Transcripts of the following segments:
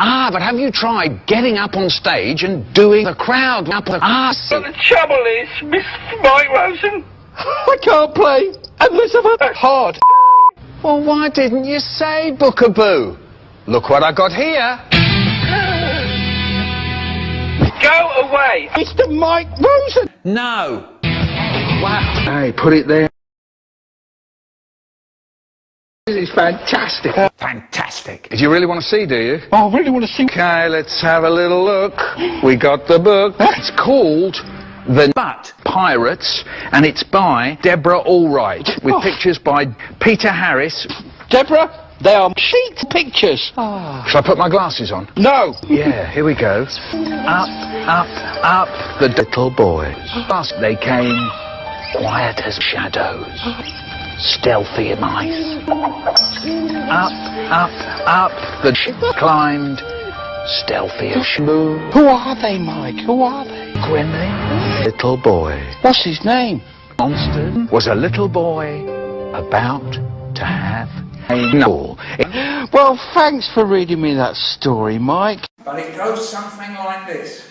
Ah, but have you tried getting up on stage and doing the crowd up the arse? But the trouble is, Miss Mike Rosen, I can't play unless I've hard. Well, why didn't you say, Bookaboo? Look what I got here. Go away, Mr. Mike Rosen. No. Wow. Hey, put it there. This is fantastic. Fantastic. Do you really want to see, do you? Oh, I really want to see. Okay, let's have a little look. We got the book. It's called The Pirates, and it's by Deborah Allwright, with pictures by Peter Harris. Deborah, they are cheap pictures. Shall I put my glasses on? No. Yeah, here we go. Up, the little boys. They came quiet as shadows, stealthy as mice. Up, the ship climbed, stealthy as shmoo. Who are they, Mike? Who are they? Gremlin, little boy. What's his name? Monster was a little boy about to have a null. Well, thanks for reading me that story, Mike. But it goes something like this.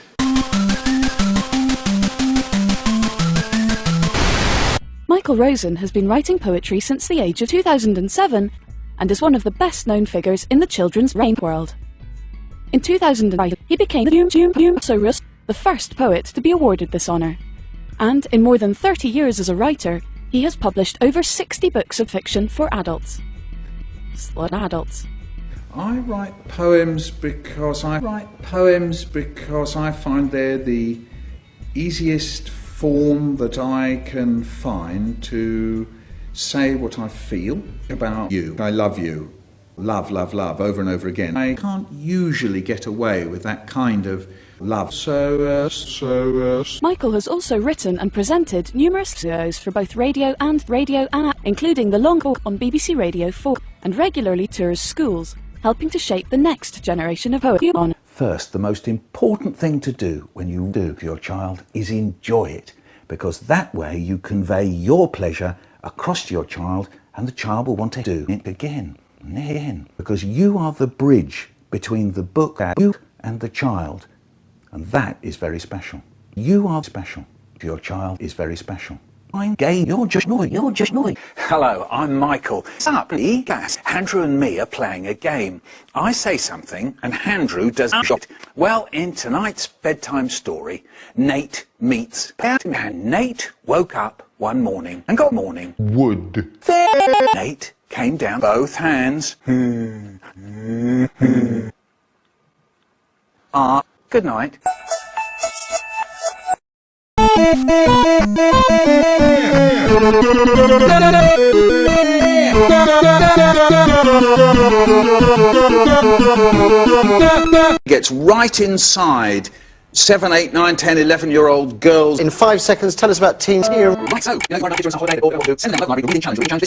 Michael Rosen has been writing poetry since the age of 2007 and is one of the best-known figures in the children's rhyme world. In 2009, he became the first poet to be awarded this honour. And in more than 30 years as a writer, he has published over 60 books of fiction for adults. I write poems because I find they're the easiest form that I can find to say what I feel about you. I love you. Love, love, love, over and over again. I can't usually get away with that kind of love. Michael has also written and presented numerous shows for both radio and including The Long Walk on BBC Radio 4, and regularly tours schools, helping to shape the next generation of poets. First, the most important thing to do when you do for your child is enjoy it, because that way you convey your pleasure across to your child, and the child will want to do it again and again, because you are the bridge between the book and the child, and that is very special. You are special. Your child is very special. I'm gay, you're just naughty. Hello, I'm Michael. What's up, Gas? Andrew and me are playing a game. I say something and Andrew does shot. Well, in tonight's bedtime story, Nate meets and Nate woke up one morning and got wood. Nate came down both hands. Good night. Gets right inside 7, 8, 9, 10, 11-year-old girls. In 5 seconds, tell us about teens here. Right, so, you know, on holiday, or send them a reading challenge, the thing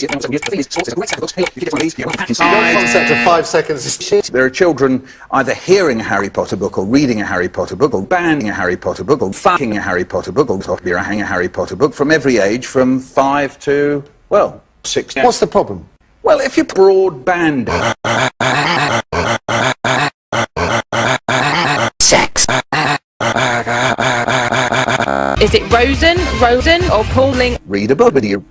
is, it's a great set of books. Hey, if you get one of these, you get Your concept of 5 seconds is shit. There are children either hearing a Harry Potter book, or reading a Harry Potter book, or banning a Harry Potter book, or fucking a Harry Potter book, or hang a Harry Potter book, from every age, from 5 to, well, 6. What's the problem? Well, if you broadband sex. Is it Rosen, or Pauling? Read a book, they're not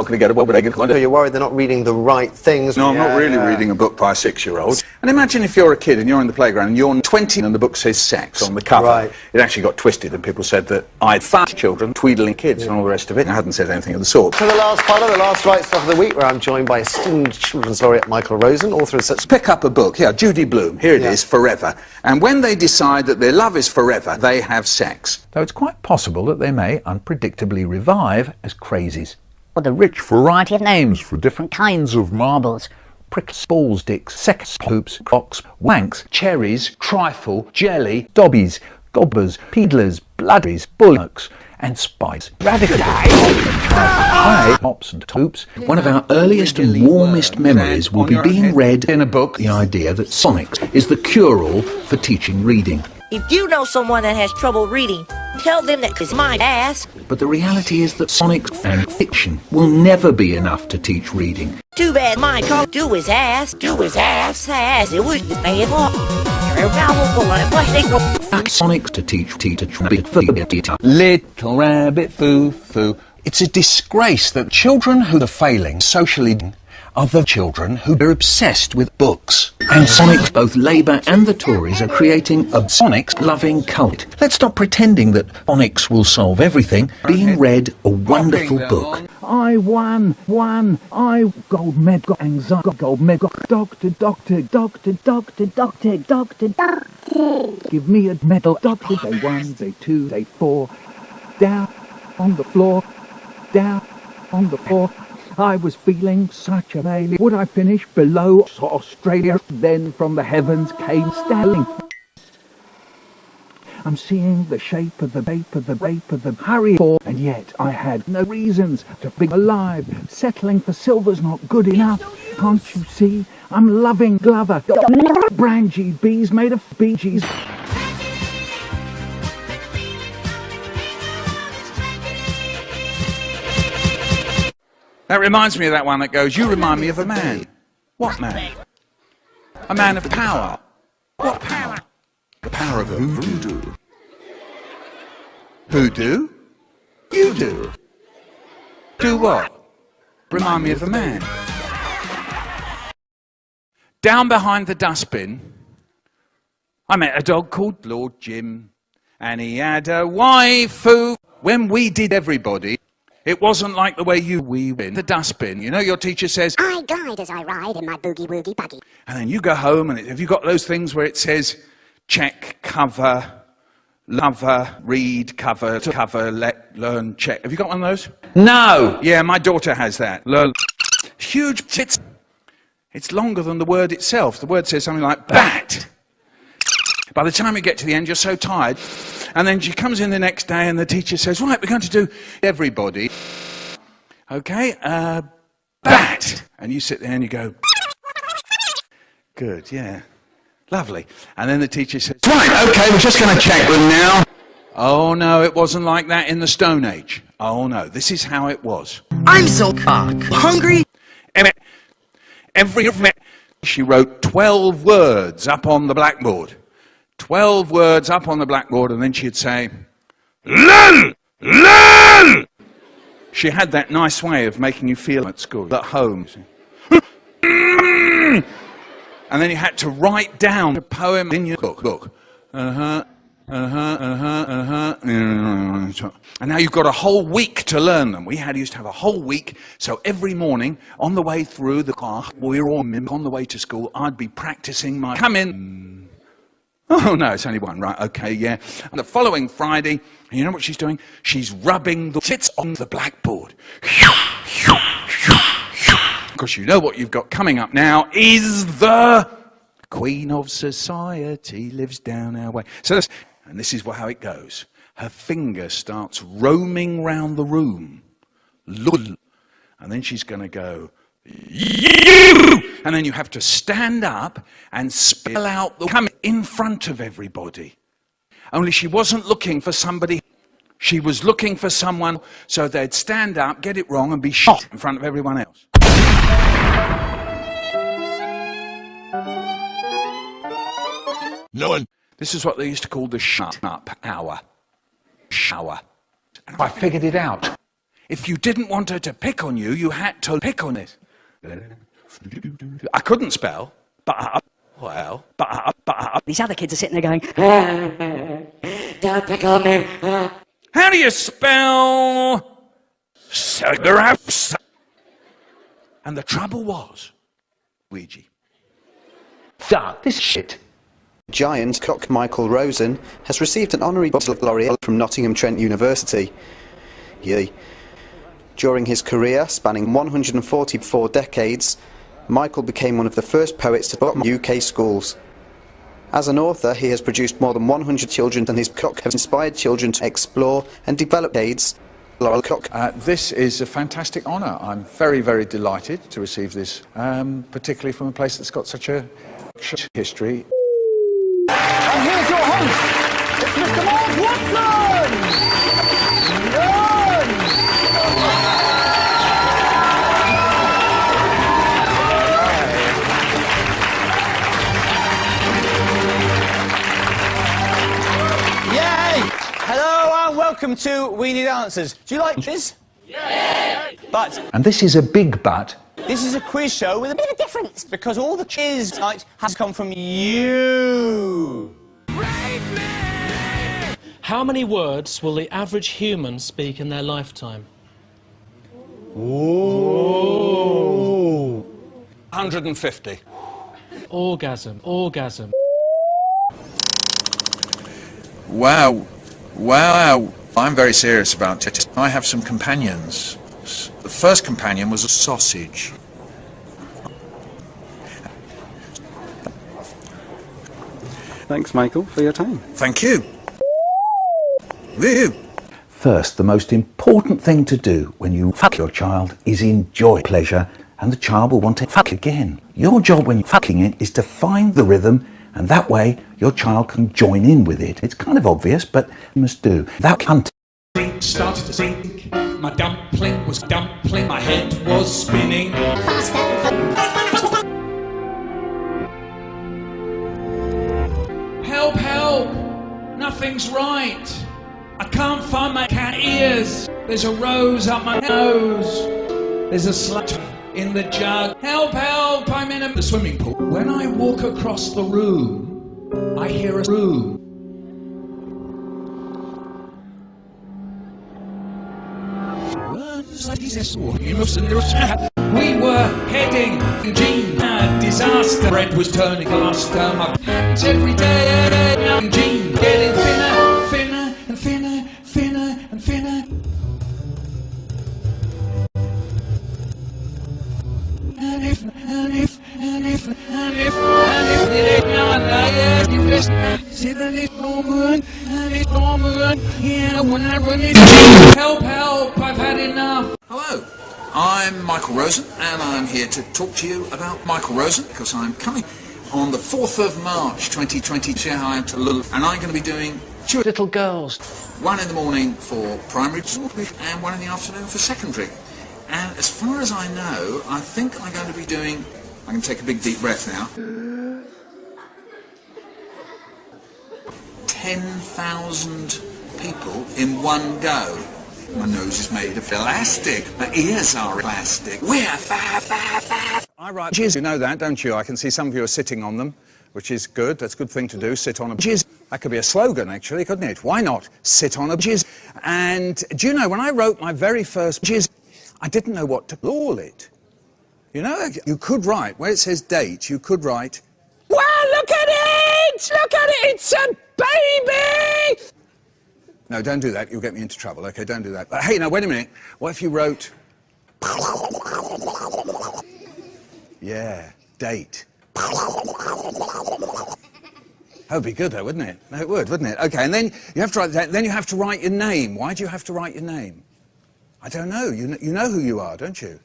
going to get a book, but they can So you're worried they're not reading the right things? No, I'm not really reading a book by a 6-year-old. And imagine if you're a kid and you're in the playground and you're 20 and the book says sex on the cover. Right. It actually got twisted and people said that I'd fucked children, tweedling kids and all the rest of it. I hadn't said anything of the sort. To the last part of the last right stuff of the week, where I'm joined by esteemed children's laureate Michael Rosen, author of such... Pick up a book, Judy Blume, here it is, Forever. And when they decide that their love is forever, they have sex. Though it's quite possible that they may unpredictably revive as crazies. With a rich variety of names for different kinds of marbles. Pricks, balls, dicks, sex, poops, cocks, wanks, cherries, trifle, jelly, dobbies, gobbers, peedlers, bloodries, bullocks, and spies. Radical high hops and toops. One of our earliest and warmest memories will be being read in a book. The idea that Sonics is the cure-all for teaching reading. If you know someone that has trouble reading, Tell them that it's my ass. But the reality is that phonics and fiction will never be enough to teach reading. Too bad my can't do his ass. Do his ass. It was the bad Phonics to teach Little rabbit foo-foo. It's a disgrace that children who are failing socially are the children who are obsessed with books. And phonics, both Labour and the Tories are creating a phonics-loving cult. Let's stop pretending that phonics will solve everything. Being read a wonderful book. I won, I gold medal, anxiety, gold medal, doctor, give me a medal, doctor, day 1, day 2, day 4, down on the floor, down on the floor. I was feeling such an alien. Would I finish below Australia? Then from the heavens came Stanley. I'm seeing the shape of the hurry for, and yet I had no reasons to be alive. Settling for silver's not good enough. Can't you see? I'm loving Glover. Brand GB's made of Bee Gees. That reminds me of that one that goes, you remind me of a man. What man? A man of power. What power? The power of hoodoo. Hoodoo? You do. Do what? Remind me of a man. Down behind the dustbin, I met a dog called Lord Jim, and he had a waifu. When we did everybody, it wasn't like the way we in the dustbin. You know, your teacher says, I guide as I ride in my boogie-woogie buggy. And then you go home, and have you got those things where it says, check, cover, lover, read, cover, let, learn, check. Have you got one of those? No! Yeah, my daughter has that. Learn. Huge, it's longer than the word itself. The word says something like bat. By the time you get to the end, you're so tired. And then she comes in the next day and the teacher says, right, we're going to do everybody. Okay, bat. And you sit there and you go, good, yeah, lovely. And then the teacher says, Right, okay, we're just going to check them now. Oh no, it wasn't like that in the Stone Age. Oh no, this is how it was. I'm so hungry. She wrote 12 words up on the blackboard. 12 words up on the blackboard, and then she'd say, LOL! LOL! She had that nice way of making you feel at school, at home. And then you had to write down a poem in your book. And now you've got a whole week to learn them. We used to have a whole week, so every morning on the way through the car, we were all on the way to school, I'd be practicing my come in. Oh no, it's only one, right, okay, yeah. And the following Friday, you know what she's doing? She's rubbing the tits on the blackboard. Because you know what you've got coming up now is the Queen of Society lives down our way. So that's, and this is how it goes. Her finger starts roaming round the room. And then she's going to go, and then you have to stand up and spell out the come in front of everybody. Only she wasn't looking for somebody. She was looking for someone so they'd stand up, get it wrong, and be shot in front of everyone else. No one. This is what they used to call the shut up hour. Shower. And I figured it out. If you didn't want her to pick on you, you had to pick on it. I couldn't spell, but these other kids are sitting there going, Don't pick on me. How do you spell cigarettes? And the trouble was, Ouija. This shit. Giant cock Michael Rosen has received an honorary bottle of L'Oreal from Nottingham Trent University. Yay. During his career, spanning 144 decades, Michael became one of the first poets to book UK schools. As an author, he has produced more than 100 children, and his cock has inspired children to explore and develop aids. This is a fantastic honour. I'm very, very delighted to receive this, particularly from a place that's got such a history. And here's your host, it's Mr. Mark Watson! Hello and welcome to We Need Answers. Do you like this? Yeah! But... And this is a big but. This is a quiz show with a bit of difference, because all the quiz tonight has come from you. How many words will the average human speak in their lifetime? Ooh. 150. Orgasm. Orgasm. Wow. Wow. I'm very serious about it. I have some companions. The first companion was a sausage. Thanks, Michael, for your time. Thank you. Woo. First, the most important thing to do when you fuck your child is enjoy pleasure, and the child will want to fuck again. Your job when you're fucking it is to find the rhythm, and that way your child can join in with it. It's kind of obvious, but you must do. That cunt started to sink. My dumpling was dumpling. My head was spinning. Help, help! Nothing's right. I can't find my cat ears. There's a rose up my nose. There's a slut in the jug. Help, help! I'm in the swimming pool. When I walk across the room, I hear a room. We were heading Gene, a disaster. Bread was turning faster. My pants every day. Gene getting thinner, thinner and thinner, thinner and thinner. And if see that it's normal, and it's normal. Yeah, when I run it. Help, help! I've had enough. Hello, I'm Michael Rosen, and I'm here to talk to you about Michael Rosen, because I'm coming on the 4th of March 2020 to share how I am to look, and I'm going to be doing 2 little girls. 1 in the morning for primary school, and 1 in the afternoon for secondary. And as far as I know, I think I'm going to be doing... I can take a big deep breath now. 10,000 people in one go. My nose is made of elastic. My ears are elastic. We're fat. I write jizz. You know that, don't you? I can see some of you are sitting on them, which is good. That's a good thing to do, sit on a jizz. That could be a slogan, actually, couldn't it? Why not sit on a jizz? And do you know, when I wrote my very first jizz, I didn't know what to call it. You know, you could write, where it says date, you could write, wow, look at it! Look at it! It's a baby! No, don't do that. You'll get me into trouble. Okay, don't do that. But hey, now, wait a minute. What if you wrote... Yeah, date. That would be good, though, wouldn't it? No, it would, wouldn't it? Okay, and then you have to write that. Then you have to write your name. Why do you have to write your name? I don't know. You know who you are, don't you?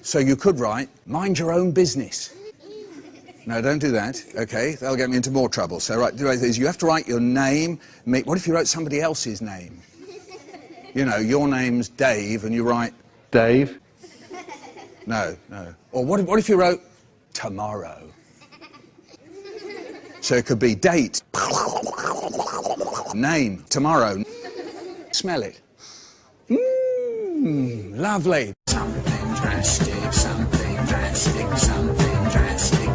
So you could write, mind your own business. No, don't do that. Okay, that'll get me into more trouble. So right, you have to write your name. What if you wrote somebody else's name? You know, your name's Dave, and you write Dave. No. Or what if you wrote tomorrow? So it could be date, name, tomorrow. Smell it. Lovely. Something drastic, something drastic, something drastic.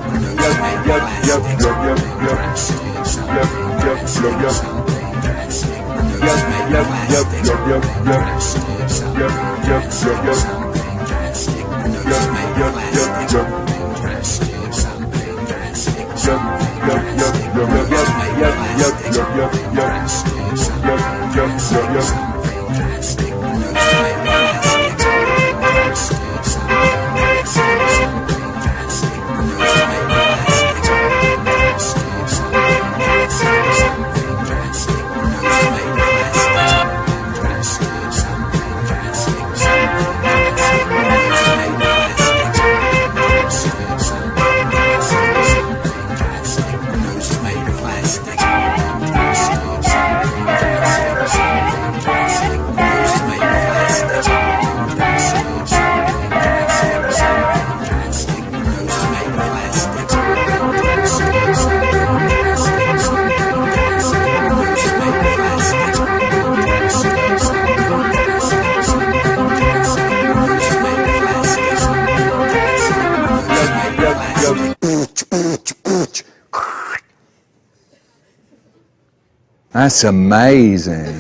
That's amazing.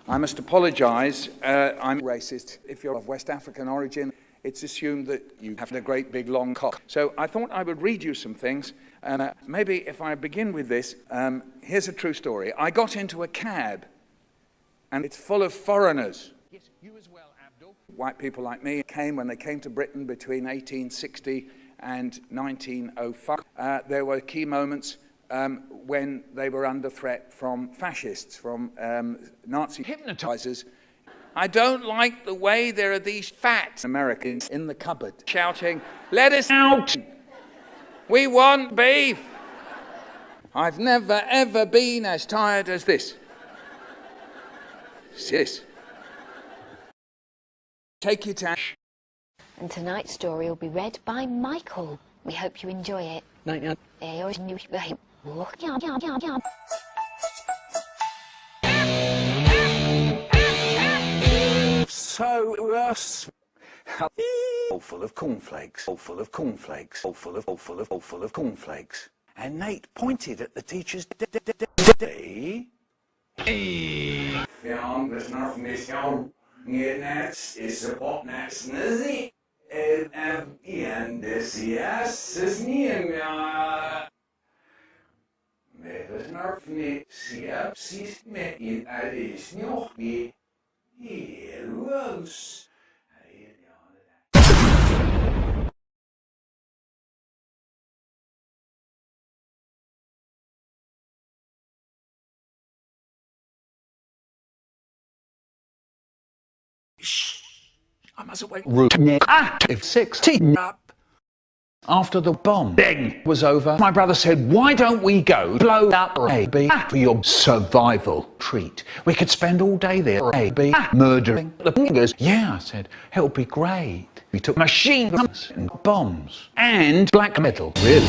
I must apologise. I'm racist. If you're of West African origin, it's assumed that you have a great big long cock. So I thought I would read you some things. And maybe if I begin with this, here's a true story. I got into a cab, and it's full of foreigners. Yes, you as well, Abdul. White people like me came when they came to Britain between 1860 and 1905. There were key moments when they were under threat from fascists, from Nazi hypnotizers. I don't like the way there are these fat Americans in the cupboard shouting, "Let us out! We want beef!" I've never ever been as tired as this. Sis. Take your time. And tonight's story will be read by Michael. We hope you enjoy it. So, full of cornflakes, full of cornflakes, full of cornflakes. And Nate pointed at the teacher's day. Ja, das noch nicht ja. Jetzt ist es auch nicht nützlich. Und das ist es nie mehr. Met het nog niet, zie je precies met je, het is nog weer heel los. I must have waited active 16 up. After the bomb was over, my brother said, why don't we go blow up A.B. for your survival treat? We could spend all day there, A.B. murdering the fingers. Yeah, I said, it'll be great. We took machine guns and bombs and black metal. Really?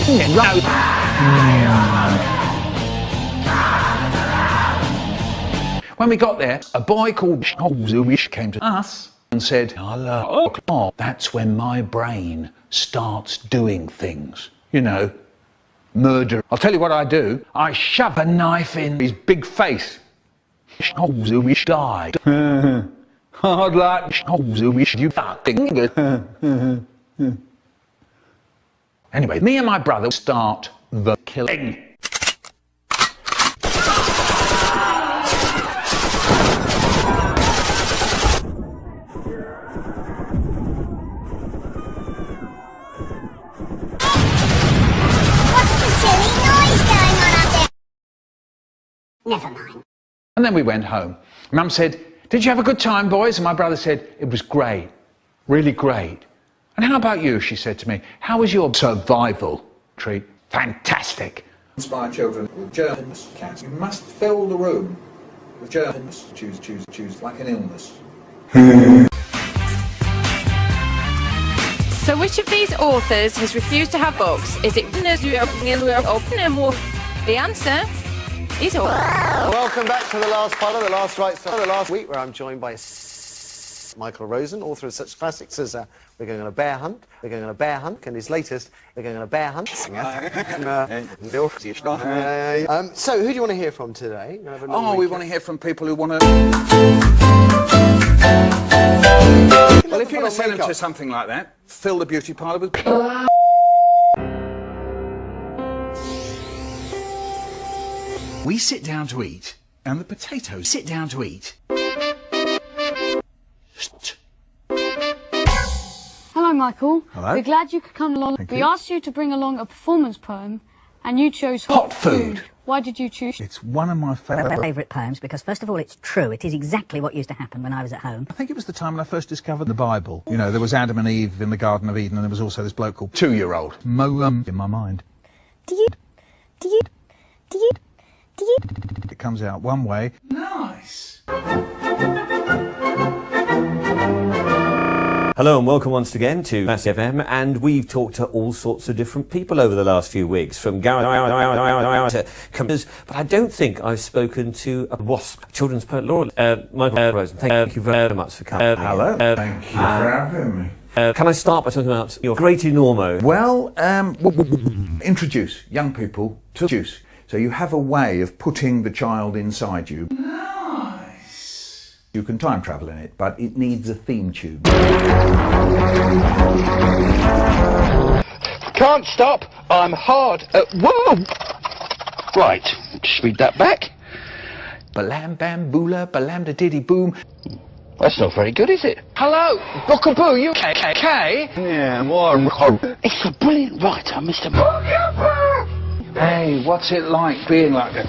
When we got there, a boy called Zowish came to us and said, oh, that's when my brain starts doing things. You know, murder. I'll tell you what I do. I shove a knife in his big face. Zowish died. I'd like Zowish, you fucking. Anyway, me and my brother start the killing. Never mind. And then we went home. Mum said, did you have a good time, boys? And my brother said, it was great, really great. And how about you, she said to me, how was your survival treat? Fantastic. Inspire children with germs, cats. You must fill the room with germs. Choose like an illness. So which of these authors has refused to have books? Is it the answer? Welcome back to the last part of the last the last week, where I'm joined by Michael Rosen, author of such classics as We're Going on a Bear Hunt, We're Going on a Bear Hunt, and his latest, We're Going on a Bear Hunt. So, who do you want to hear from today? Oh, we want to hear from people who want to... Well, if you're going to send them to something like that, fill the beauty parlour with... We sit down to eat, and the potatoes sit down to eat. Hello, Michael. Hello. We're glad you could come along. Thank we you. asked you to bring along a performance poem, and you chose hot food. Why did you choose? It's one of my favourite poems because, first of all, it's true. It is exactly what used to happen when I was at home. I think it was the time when I first discovered the Bible. You know, there was Adam and Eve in the Garden of Eden, and there was also this bloke called 2-year-old Moam in my mind. It comes out one way. Nice. Hello and welcome once again to Massive FM, and we've talked to all sorts of different people over the last few weeks, from to computers, but I don't think I've spoken to a WASP, children's poet laureate, Michael Rosen. Thank you very much for coming. Hello. Thank you for having me. Can I start by talking about your great enormo? Well, introduce young people to juice. So you have a way of putting the child inside you. Nice. You can time travel in it, but it needs a theme tune. Can't stop. I'm hard at... Whoa! Right, just read that back. Balam bam boola, balam da diddy boom. That's not very good, is it? Hello, Bookaboo, you KKK? Yeah, more. It's a brilliant writer, Mr. Hey, what's it like being like a...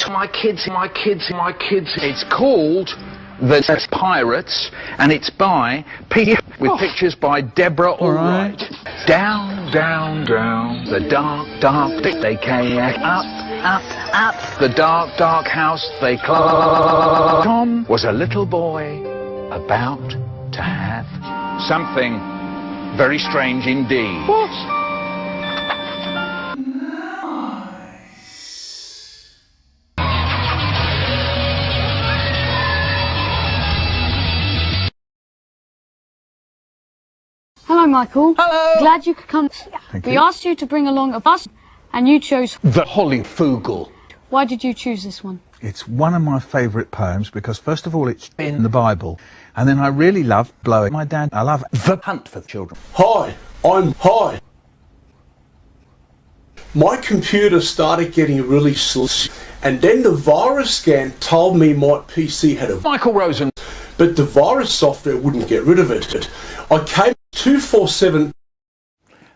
My kids. It's called The Pirates, and it's by Peter, with pictures by Deborah Allwright. Down, down, down, the dark, dark pit they came up, the dark, dark house they climbed. Tom was a little boy about to have something very strange indeed. What? Hello, Michael. Hello. Glad you could come. Thank We you. asked you to bring along a bus, and you chose... The Hollyfoogle. Why did you choose this one? It's one of my favourite poems because, first of all, it's in the Bible. And then I really love blowing my dad. I love The Hunt for the Children. Hi. My computer started getting really slow, and then the virus scan told me my PC had a... Michael Rosen. But the virus software wouldn't get rid of it. I came 247...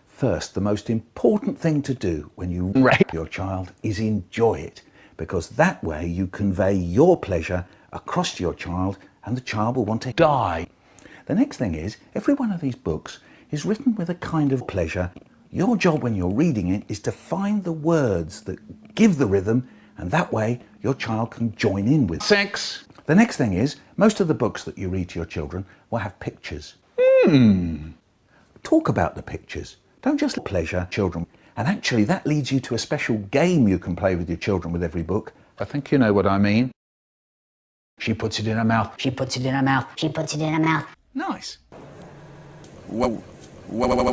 First, the most important thing to do when you rape your child is enjoy it, because that way you convey your pleasure across to your child and the child will want to die. The next thing is, every one of these books is written with a kind of pleasure. Your job when you're reading it is to find the words that give the rhythm, and that way your child can join in with sex. The next thing is, most of the books that you read to your children will have pictures. Talk about the pictures. Don't just pleasure children. And actually that leads you to a special game you can play with your children with every book. I think you know what I mean. She puts it in her mouth. She puts it in her mouth. She puts it in her mouth. Nice. Well,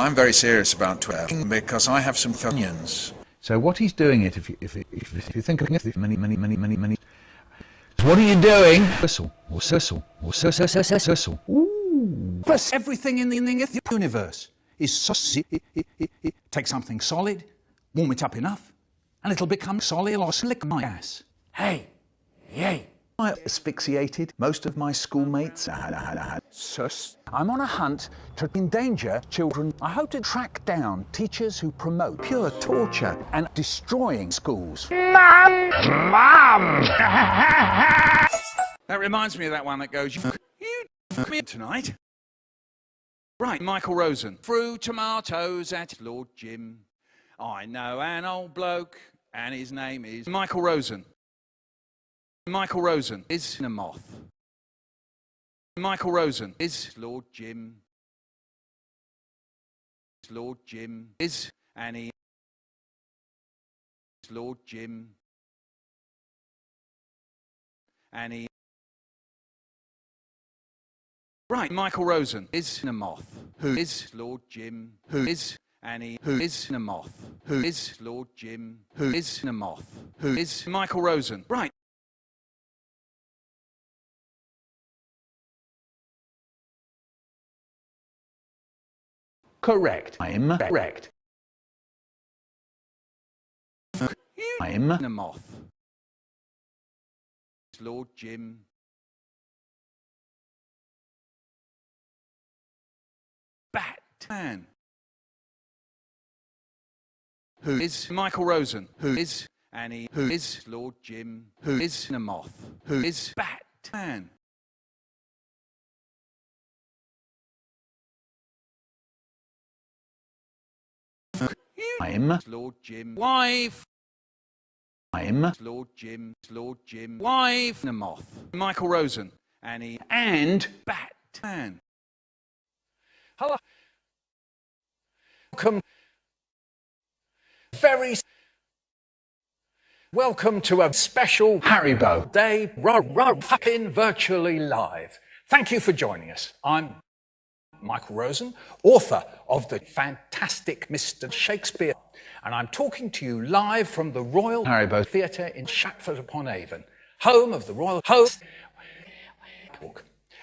I'm very serious about Twitter because I have some opinions. So what he's doing it, if you think of it, many. So what are you doing? Whistle, or whistle. Ooh. Everything in the universe is take something solid, warm it up enough, and it'll become solid or slick my ass. Hey, yay. I asphyxiated most of my schoolmates. I'm on a hunt to endanger children. I hope to track down teachers who promote pure torture and destroying schools. Mom! That reminds me of that one that goes, you me tonight. Right, Michael Rosen. Threw tomatoes at Lord Jim. I know an old bloke, and his name is Michael Rosen. Michael Rosen is a moth. Michael Rosen is Lord Jim. Lord Jim is Annie. Lord Jim. Annie. Right, Michael Rosen is a moth. Who is Lord Jim? Who is Annie? Who is a moth? Who is Lord Jim? Who is a moth? Who is Michael Rosen? Right. Correct. I'm correct. I'm a moth. Lord Jim. Batman. Who is Michael Rosen? Who is Annie? Who is Lord Jim? Who is a moth? Who is Batman? I'm Lord Jim. Wife. I'm Lord Jim. Lord Jim. Wife. A moth. Michael Rosen. Annie. And Batman. Hello. Welcome. Welcome to a special Haribo Day. Fucking virtually live. Thank you for joining us. I'm Michael Rosen, author of the fantastic Mr. Shakespeare. and I'm talking to you live from the Royal Haribo Theatre in Stratford-upon-Avon, home of the Royal Host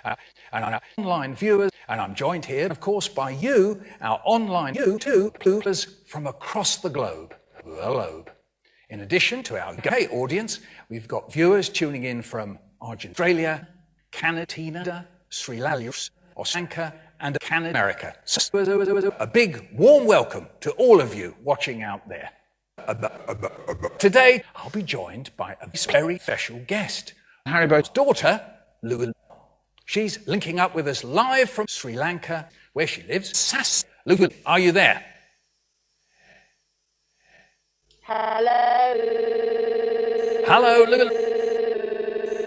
and our online viewers, and I'm joined here, of course, by you, our online viewers from across the globe. In addition to our UK audience, we've got viewers tuning in from Australia, Canada, Sri Lanka, Osaka, and Canada, America. So a big warm welcome to all of you watching out there. Today, I'll be joined by a very special guest, Haribo's daughter, Lulu. She's linking up with us live from Sri Lanka, where she lives. Lulu, are you there? Hello. Hello, Lulu.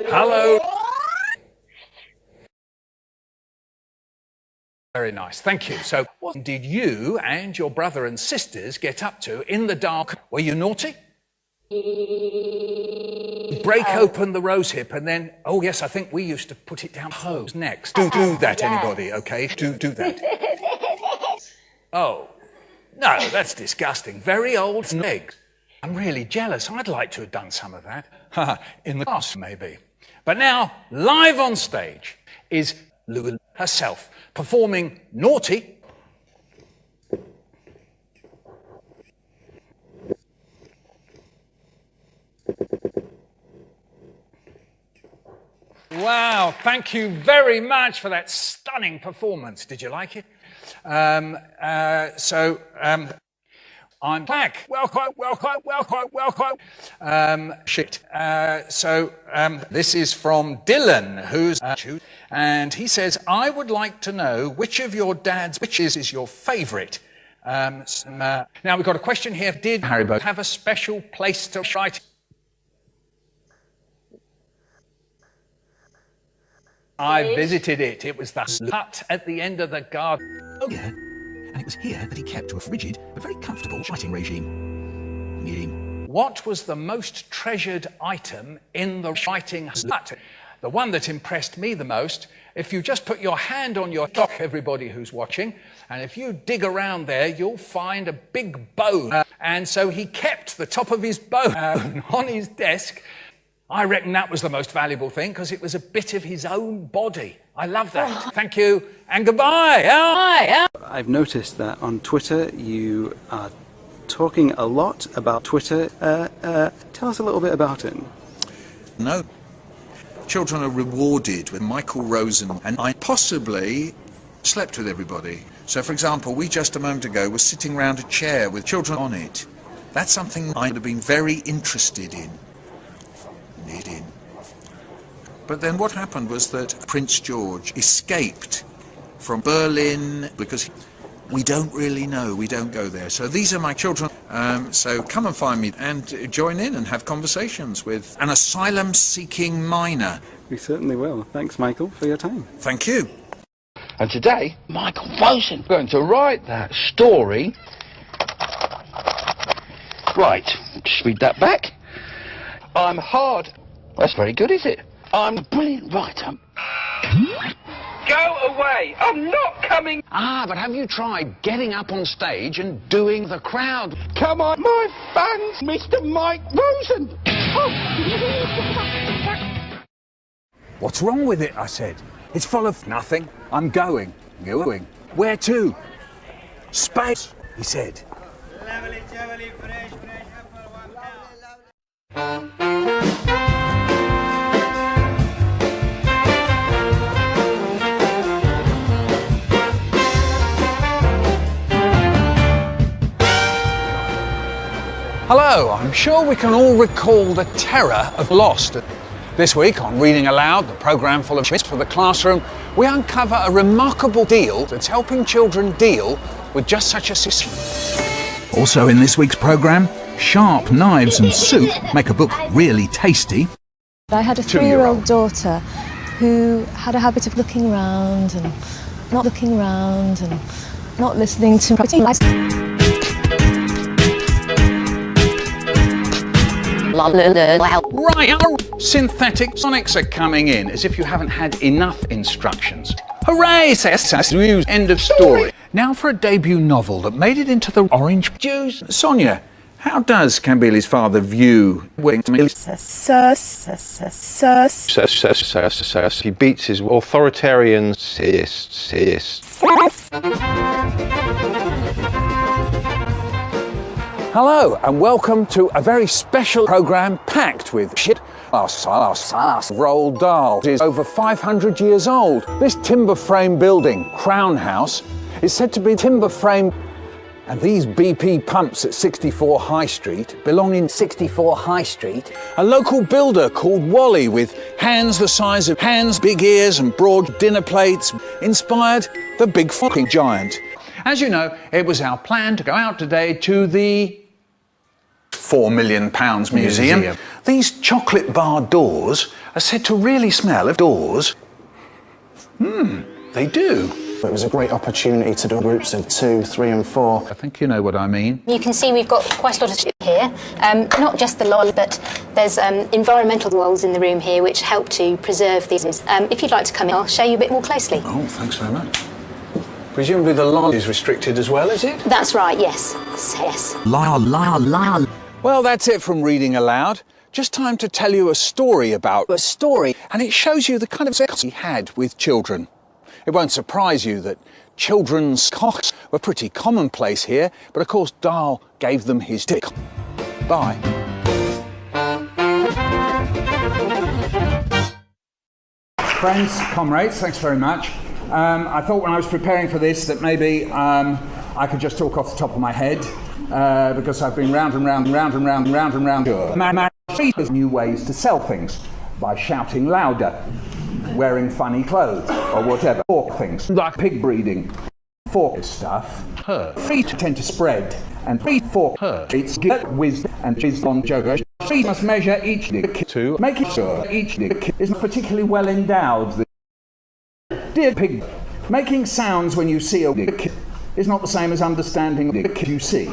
Hello. Very nice, thank you. So, what did you and your brother and sisters get up to in the dark? Were you naughty? Break open the rose hip and then, oh yes, I think we used to put it down hose next. Do that, anybody, okay? Do that. Oh, no, that's disgusting. Very old eggs. I'm really jealous. I'd like to have done some of that. In the past, maybe. But now, live on stage is Lulu herself, performing Naughty. Wow, thank you very much for that stunning performance. Did you like it? I'm back. Welcome. This is from Dylan, who's and he says, I would like to know which of your dad's witches is your favourite. Now we've got a question here. Did Haribo have a special place to write? I visited it. It was the hut at the end of the garden. Oh yeah, and it was here that he kept to a frigid but very comfortable writing regime. What was the most treasured item in the writing hut? The one that impressed me the most, if you just put your hand on your top, everybody who's watching, and if you dig around there, you'll find a big bone. And so he kept the top of his bone on his desk. I reckon that was the most valuable thing because it was a bit of his own body. I love that. Thank you and goodbye. I've noticed that on Twitter you are talking a lot about Twitter. Tell us a little bit about it. No. Children are rewarded with Michael Rosen, and I possibly slept with everybody. So, for example, we just a moment ago were sitting round a chair with children on it. That's something I would have been very interested in. But then what happened was that Prince George escaped from Berlin because we don't really know, we don't go there. So these are my children. So come and find me and join in and have conversations with an asylum-seeking minor. We certainly will. Thanks, Michael, for your time. Thank you. And today, Michael Rosen is going to write that story. Right, just read that back. I'm hard. That's very good, is it? I'm a brilliant writer. Go away! I'm not coming! Ah, but have you tried getting up on stage and doing the crowd? Come on, my fans, Mr. Mike Rosen! What's wrong with it? I said. It's full of nothing. I'm going. Going. Where to? Space, he said. Hello, I'm sure we can all recall the terror of Lost. This week on Reading Aloud, the programme full of tips for the classroom, we uncover a remarkable deal that's helping children deal with just such a situation. Also in this week's programme, sharp knives and soup make a book really tasty. I had a 3-year-old daughter who had a habit of looking round and not looking round and not listening to Right, synthetic sonics are coming in as if you haven't had enough instructions. Hooray! Says news. End of story. Now for a debut novel that made it into the orange juice. Sonia, how does Cambilli's father view He beats his authoritarian Hello and welcome to a very special programme packed with shit. Our Roald Dahl is over 500 years old. This timber frame building, Crown House, is said to be timber frame, and these BP pumps at 64 High Street belong in 64 High Street. A local builder called Wally with hands the size of hands, big ears and broad dinner plates inspired the big fucking giant. As you know, it was our plan to go out today to the £4 million museum. These chocolate bar doors are said to really smell of doors. They do. It was a great opportunity to do groups of 2, 3 and 4. I think you know what I mean. You can see we've got quite a lot of shit here. Not just the lol, but there's environmental walls in the room here which help to preserve these. If you'd like to come in, I'll show you a bit more closely. Oh, thanks very much. Presumably the lol is restricted as well, is it? That's right, yes. Yes. Lol. Well, that's it from reading aloud. Just time to tell you a story about a story, and it shows you the kind of sex he had with children. It won't surprise you that children's cocks were pretty commonplace here, but of course Dahl gave them his dick. Bye. Friends, comrades, thanks very much. I thought when I was preparing for this that maybe I could just talk off the top of my head, because I've been round and round and round and round and round and round. There's new ways to sell things by shouting louder, wearing funny clothes, or whatever. Fork things, like pig breeding. Fork stuff. Feet tend to spread, and feet fork it's get wisdom and jizz on joker. Feet must measure each dick to make it sure each dick is particularly well endowed. Dear pig, making sounds when you see a dick is not the same as understanding the dick you see.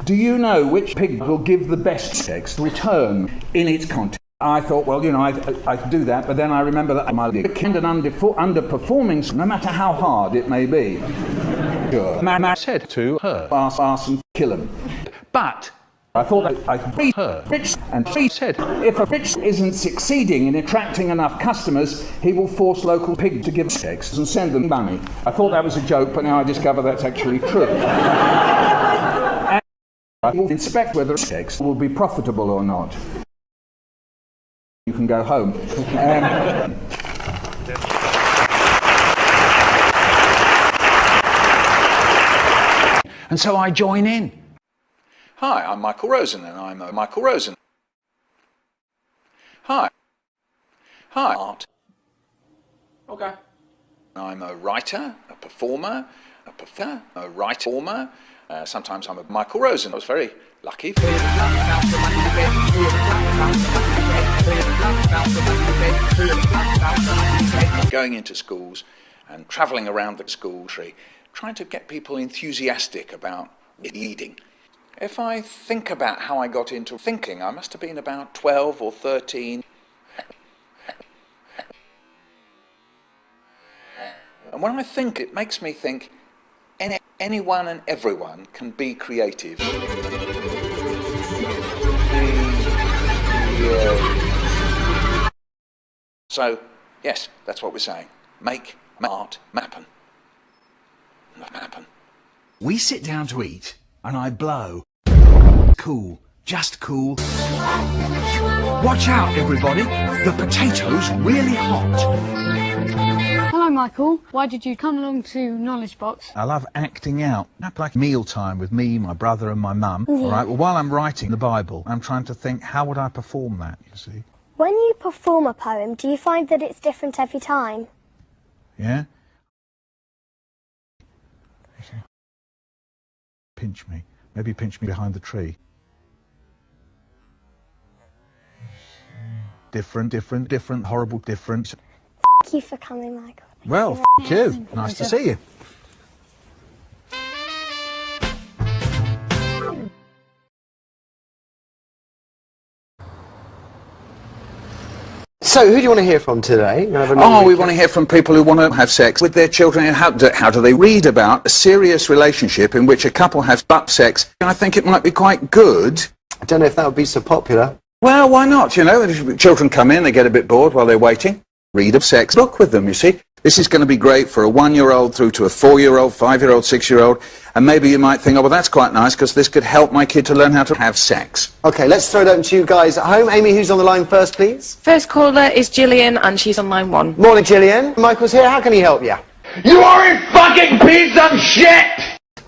Do you know which pig will give the best sex return in its content? I thought, well, you know, I could do that, but then I remember that my dick and underperforming, no matter how hard it may be. Sure. Man said to her, ass and kill him. But I thought that I could beat her. And she said, if a bitch isn't succeeding in attracting enough customers, he will force local pigs to give sex and send them money. I thought that was a joke, but now I discover that's actually true. And I will inspect whether sex will be profitable or not. You can go home. And so I join in. Hi, I'm Michael Rosen, and I'm Michael Rosen. Hi. Art. Okay. I'm a writer, a performer, a writer. Sometimes I'm a Michael Rosen. I was very lucky. Going into schools and travelling around the school tree, trying to get people enthusiastic about reading. If I think about how I got into thinking, I must have been about 12 or 13. And when I think, it makes me think anyone and everyone can be creative. So, yes, that's what we're saying. Make art happen. We sit down to eat, and I blow. Cool, just cool. Watch out, everybody. The potato's really hot. Hello, Michael. Why did you come along to Knowledge Box? I love acting out. Like mealtime with me, my brother and my mum. All right, well, while I'm writing the Bible, I'm trying to think, how would I perform that, you see? When you perform a poem, do you find that it's different every time? Yeah? Pinch me. Maybe pinch me behind the tree. Different, horrible, different. Thank you for coming, Michael. Well, thank you. Nice to see you. So, who do you want to hear from today? We want to hear from people who want to have sex with their children. How do they read about a serious relationship in which a couple has butt sex? I think it might be quite good. I don't know if that would be so popular. Well, why not? You know, children come in, they get a bit bored while they're waiting. Read a sex book with them, you see. This is going to be great for a 1-year-old through to a 4-year-old, 5-year-old, 6-year-old. And maybe you might think, oh, well, that's quite nice because this could help my kid to learn how to have sex. Okay, let's throw it open to you guys at home. Amy, who's on the line first, please? First caller is Gillian, and she's on line 1. Morning, Gillian. Michael's here. How can he help you? You are a fucking piece of shit!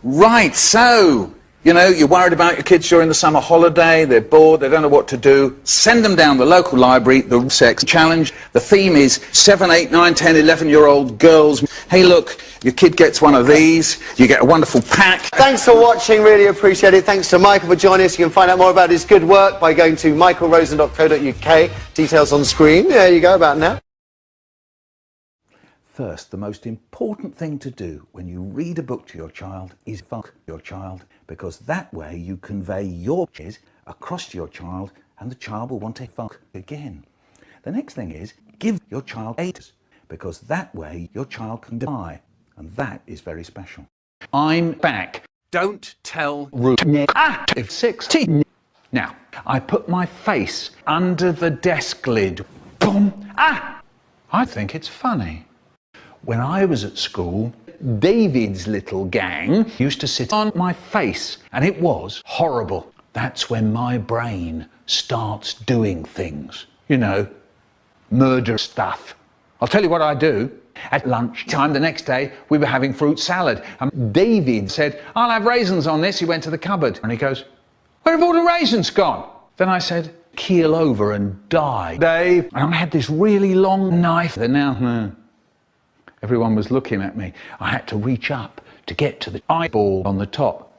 Right, so, you know, you're worried about your kids during the summer holiday, they're bored, they don't know what to do. Send them down the local library, the sex challenge. The theme is 7, 8, 9, 10, 11-year-old girls. Hey, look, your kid gets one of these, you get a wonderful pack. Thanks for watching, really appreciate it. Thanks to Michael for joining us. You can find out more about his good work by going to michaelrosen.co.uk. Details on screen. There you go, about now. First, the most important thing to do when you read a book to your child is fuck your child, because that way you convey your wishes across to your child and the child will want to fuck again. The next thing is give your child aids, because that way your child can die, and that is very special. I'm back. Don't tell Rosen if 16. Now, I put my face under the desk lid. Boom. I think it's funny. When I was at school, David's little gang used to sit on my face, and it was horrible. That's when my brain starts doing things. You know, murder stuff. I'll tell you what I do. At lunchtime the next day, we were having fruit salad, and David said, I'll have raisins on this. He went to the cupboard, and he goes, where have all the raisins gone? Then I said, keel over and die, Dave. And I had this really long knife. And now, everyone was looking at me. I had to reach up to get to the eyeball on the top.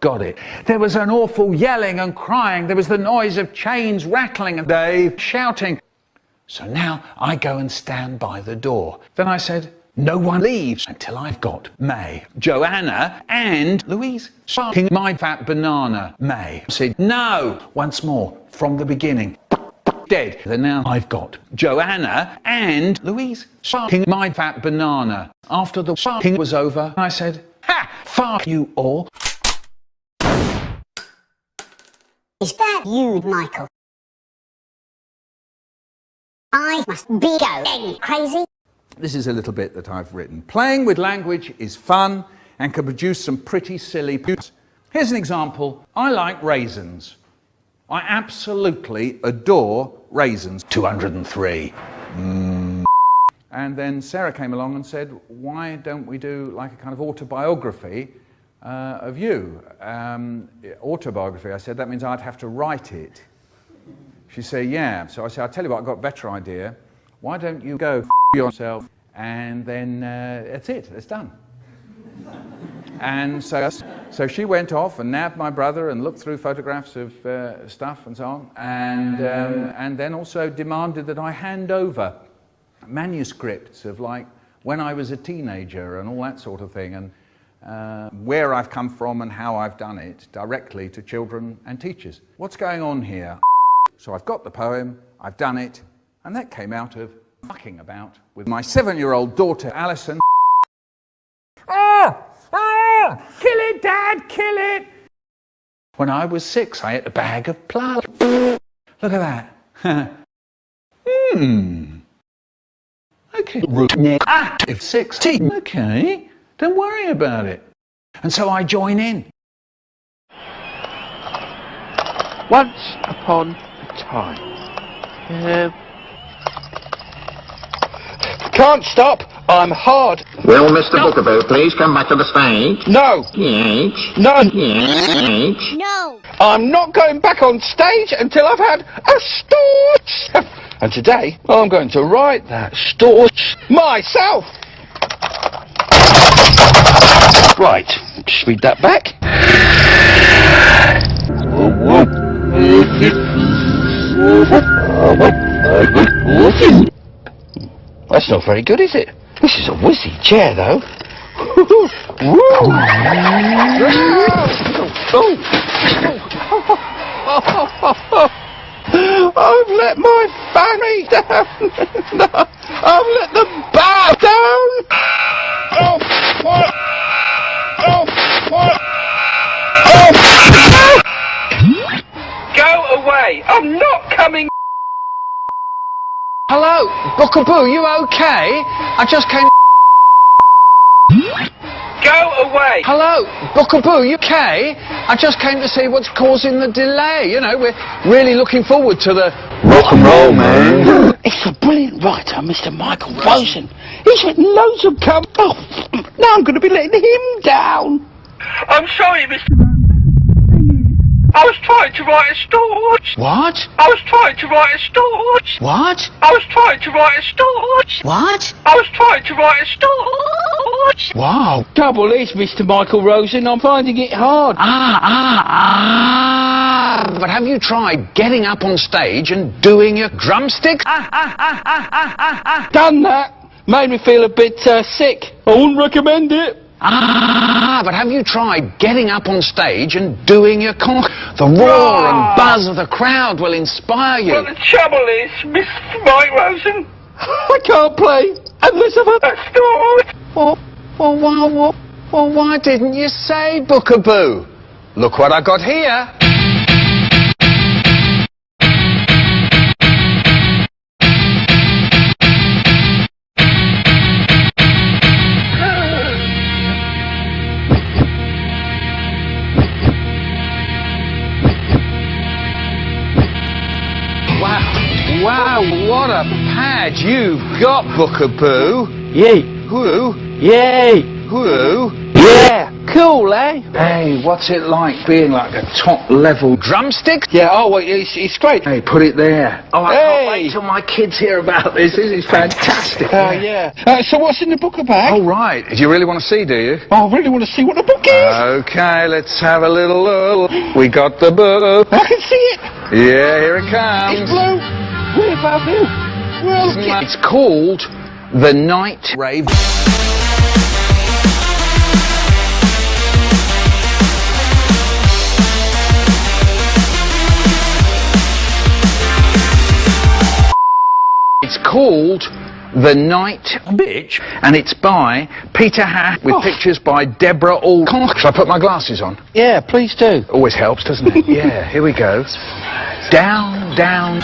Got it. There was an awful yelling and crying. There was the noise of chains rattling and Dave shouting. So now I go and stand by the door. Then I said, no one leaves until I've got May, Joanna and Louise sparking my fat banana. May said, no, once more from the beginning. Dead. Then now I've got Joanna and Louise sparking my fat banana. After the sparking was over, I said, ha, fuck you all. Is that you, Michael? I must be going crazy. This is a little bit that I've written. Playing with language is fun and can produce some pretty silly poos. Here's an example. I like raisins. I absolutely adore raisins. 203. And then Sarah came along and said, why don't we do like a kind of autobiography of you? Autobiography, I said, that means I'd have to write it. She said, yeah. So I said, I'll tell you what, I've got a better idea. Why don't you go yourself and then that's it, it's done. And so she went off and nabbed my brother and looked through photographs of stuff and so on, and then also demanded that I hand over manuscripts of like when I was a teenager and all that sort of thing, and where I've come from and how I've done it directly to children and teachers. What's going on here? So I've got the poem, I've done it, and that came out of fucking about with my 7-year-old daughter Alison. Kill it, Dad, kill it! When I was 6, I ate a bag of Plamless. Look at that. Okay. If 16. Okay, don't worry about it. And so I join in. Once upon a time. Can't stop. I'm hard. Will Mr. Bookaboo please come back to the stage? No. Yes. No. Yes. No. I'm not going back on stage until I've had a story. And today, I'm going to write that story myself. Right. Just read that back. That's not very good, is it? This is a whizzy chair, though. I've let my family down. No, I've let the bar down. Oh, what? Oh, what? Oh. Go away. I'm not coming. Hello, Bookaboo, you okay? I just came. Go away. Hello, Bookaboo, you okay? I just came to see what's causing the delay. You know, we're really looking forward to the rock and roll, man. It's a brilliant writer, Mr. Michael Rosen. He's written loads of now I'm going to be letting him down. I'm sorry, Mr. I was trying to write a story. What? I was trying to write a story. What? I was trying to write a story. What? I was trying to write a story. Wow. Trouble is, Mr. Michael Rosen, I'm finding it hard. But have you tried getting up on stage and doing your drumsticks? Done that. Made me feel a bit sick. I wouldn't recommend it. But have you tried getting up on stage and doing your The roar and buzz of the crowd will inspire you. Well, the trouble is, Mr. Mike Rosen, I can't play unless I've had that story. Well, why didn't you say, Bookaboo? Look what I got here. Wow, what a pad you've got, Bookaboo. Yay. Who? Yay. Who? Yeah. Cool, eh? Hey, what's it like being like a top-level drumstick? Yeah, oh, well, it's great. Hey, put it there. Oh, I can't wait till my kids hear about this. This is fantastic. Yeah. So what's in the book about? Oh, right. Do you really want to see, do you? Oh, I really want to see what the book is. Okay, let's have a little look. We got the book. I can see it. Yeah, here it comes. It's blue. What about you? Well, it's called The Night Rave. It's called The Night Bitch, and it's by Peter Hack with pictures by Deborah All. Shall I put my glasses on? Yeah, please do. Always helps, doesn't it? Yeah, here we go. Down, down.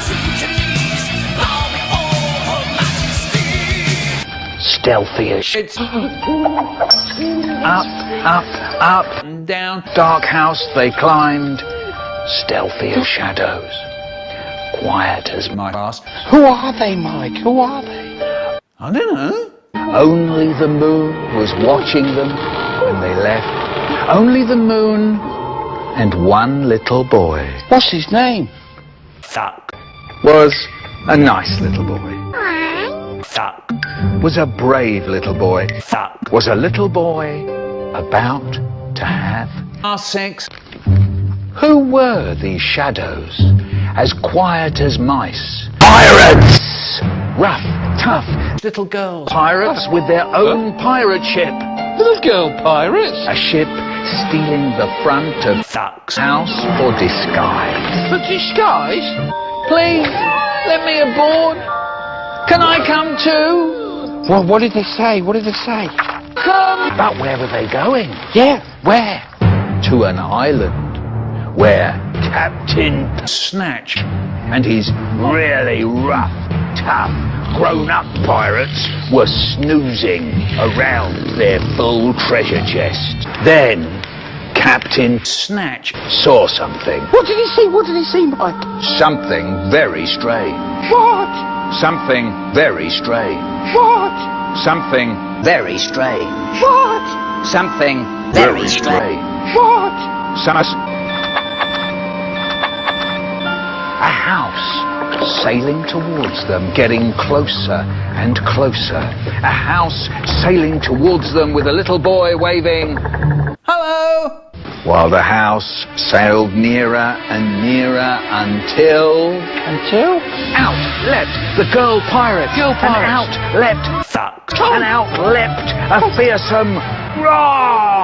Stealthy as shit. Up, and down. Dark house they climbed. Stealthy as shadows. Quiet as my ass. Who are they, Mike? Who are they? I don't know. Only the moon was watching them when they left. Only the moon and one little boy. What's his name? Thuck was a nice little boy. Thuck was a brave little boy. Thuck was a little boy about to have sex. Who were these shadows, as quiet as mice? Pirates! Rough, tough little girls. Pirates with their own pirate ship. Little girl pirates? A ship stealing the front of Thuck's house for disguise. For disguise? Please, let me aboard. Can I come too? Well, what did they say? What did they say? Come. But where were they going? Yeah. Where? To an island where Captain Snatch and his really rough, tough, grown-up pirates were snoozing around their full treasure chest. Then Captain Snatch saw something. What did he see? What did he see, Mike? Something very strange. What? Something very strange. What? Something very strange. What? Something very strange. What? A house sailing towards them, getting closer and closer. A house sailing towards them with a little boy waving, "Hello!" While the house sailed nearer and nearer until... Out leapt the girl pirate. And out leapt Thuck. And out leapt a fearsome roar.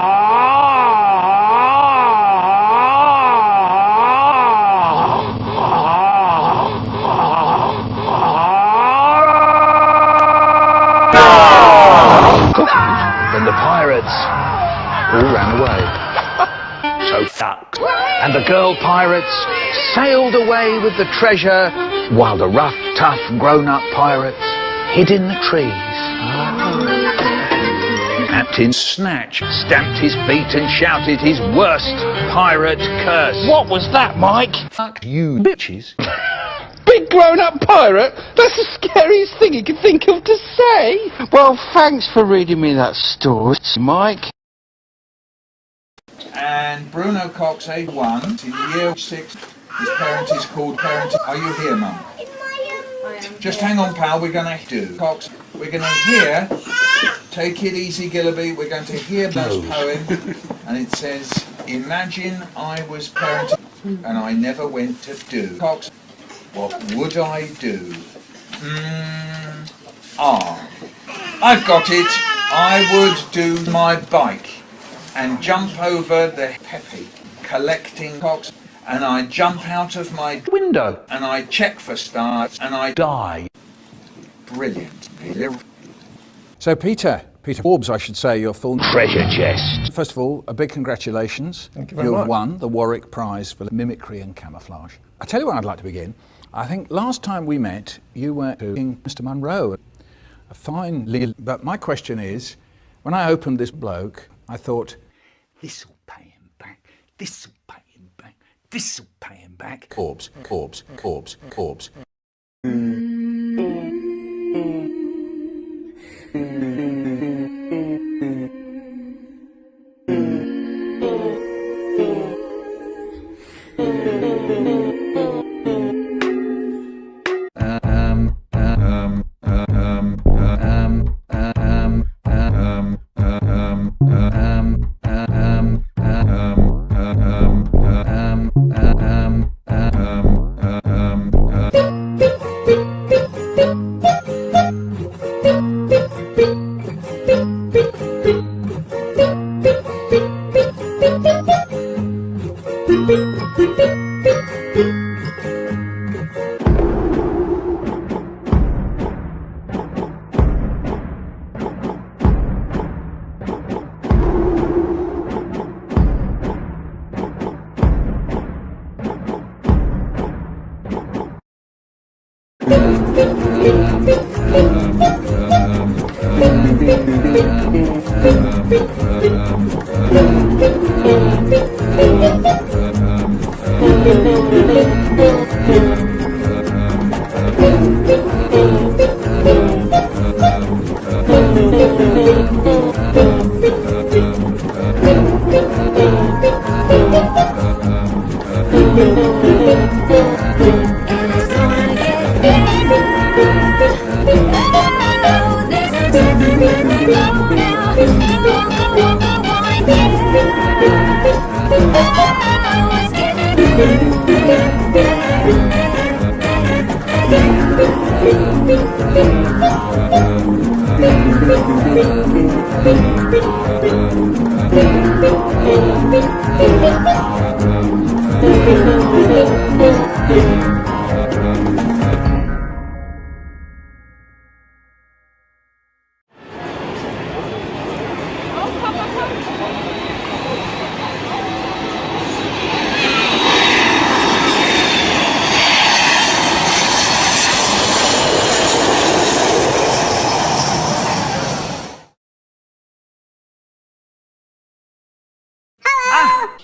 pirates all ran away. So fucked. And the girl pirates sailed away with the treasure, while the rough, tough, grown-up pirates hid in the trees. Captain Snatch stamped his feet and shouted his worst pirate curse. What was that, Mike? Fuck you, bitches. Big grown-up pirate? That's the scariest thing you can think of to say. Well, thanks for reading me that story, Mike. And Bruno Cox, age 1, in year 6. His parent is called Parent. Are you here, Mum? Just hang on, pal. We're going to do Cox. We're going to hear. Take it easy, Gillaby. We're going to hear this poem, and it says, "Imagine I was parented and I never went to do. Cox, what would I do? I've got it. I would do my bike and jump over the peppy, collecting Cox, and I jump out of my window and I check for stars and I die." Brilliant, Peter. So Peter Forbes, I should say, your full treasure chest. First of all, a big congratulations. Thank you very much. You've won the Warwick Prize for mimicry and camouflage. I tell you where I'd like to begin. I think last time we met, you were doing Mr. Munro, a fine lead. But my question is, when I opened this bloke, I thought, this'll pay him back, this'll pay him back, this'll pay him back. Corbs.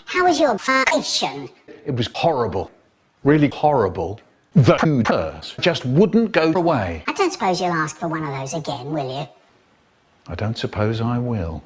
How was your vacation? It was horrible, really horrible. The curse just wouldn't go away. I don't suppose you'll ask for one of those again, will you? I don't suppose I will.